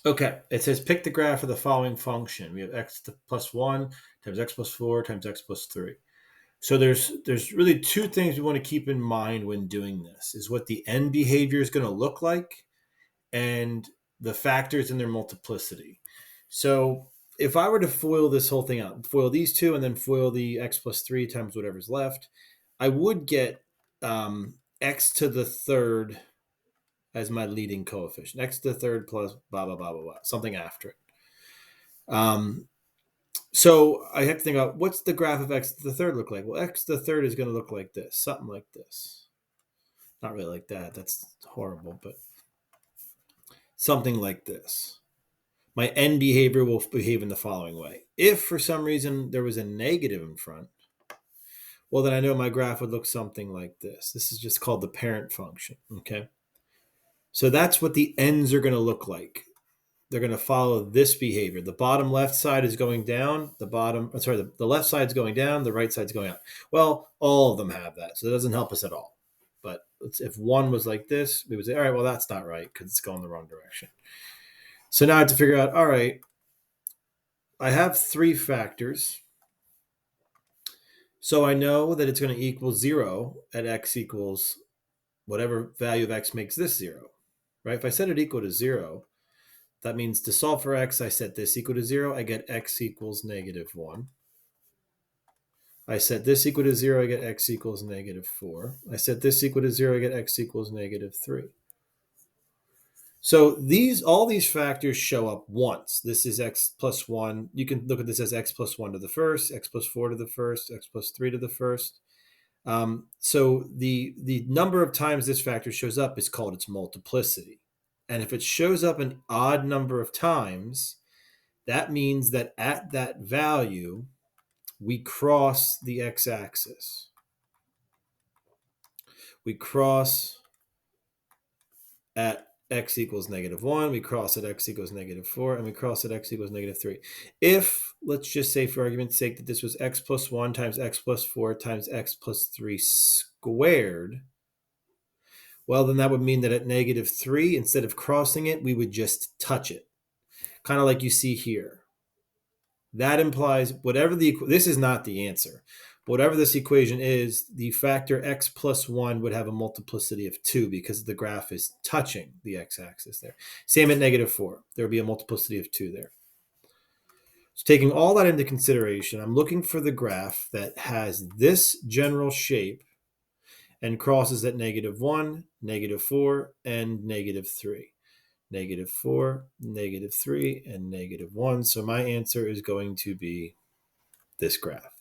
Okay, it says pick the graph of the following function. We have x plus 1 times x plus 4 times x plus 3. So there's really two things we want to keep in mind when doing this, is what the end behavior is going to look like and the factors in their multiplicity. So if I were to FOIL this whole thing out, FOIL these two and then FOIL the x plus 3 times whatever's left, I would get x to the third as my leading coefficient. X to the third plus blah, blah, blah, blah, blah, something after it. So I have to think about, what's the graph of x to the third look like? Well, x to the third is going to look like this, something like this. Not really like that. That's horrible, but something like this. My end behavior will behave in the following way. If for some reason there was a negative in front, well, then I know my graph would look something like this. This is just called the parent function, okay? So that's what the ends are going to look like. They're going to follow this behavior. The bottom left side is going down. The left side's going down. The right side's going up. Well, all of them have that, so it doesn't help us at all. But if one was like this, we would say, all right, well, that's not right because it's going the wrong direction. So now I have to figure out, all right, I have three factors. So I know that it's going to equal 0 at x equals whatever value of x makes this 0, right? If I set it equal to 0, that means to solve for x, I set this equal to 0. I get x equals -1. I set this equal to 0. I get x equals -4. I set this equal to 0. I get x equals -3. So all these factors show up once. This is x plus 1. You can look at this as x plus 1 to the first, x plus 4 to the first, x plus 3 to the first. So the number of times this factor shows up is called its multiplicity. And if it shows up an odd number of times, that means that at that value, we cross the x-axis. We cross at x equals -1, we cross at x equals -4, and we cross at x equals -3. If, let's just say for argument's sake, that this was x plus 1 times x plus 4 times x plus 3 squared, well, then that would mean that at -3, instead of crossing it, we would just touch it. Kind of like you see here. That implies this is not the answer. Whatever this equation is, the factor x plus 1 would have a multiplicity of 2 because the graph is touching the x-axis there. Same at -4. There would be a multiplicity of 2 there. So taking all that into consideration, I'm looking for the graph that has this general shape and crosses at -1, -4, and -3. -4, -3, and -1. So my answer is going to be this graph.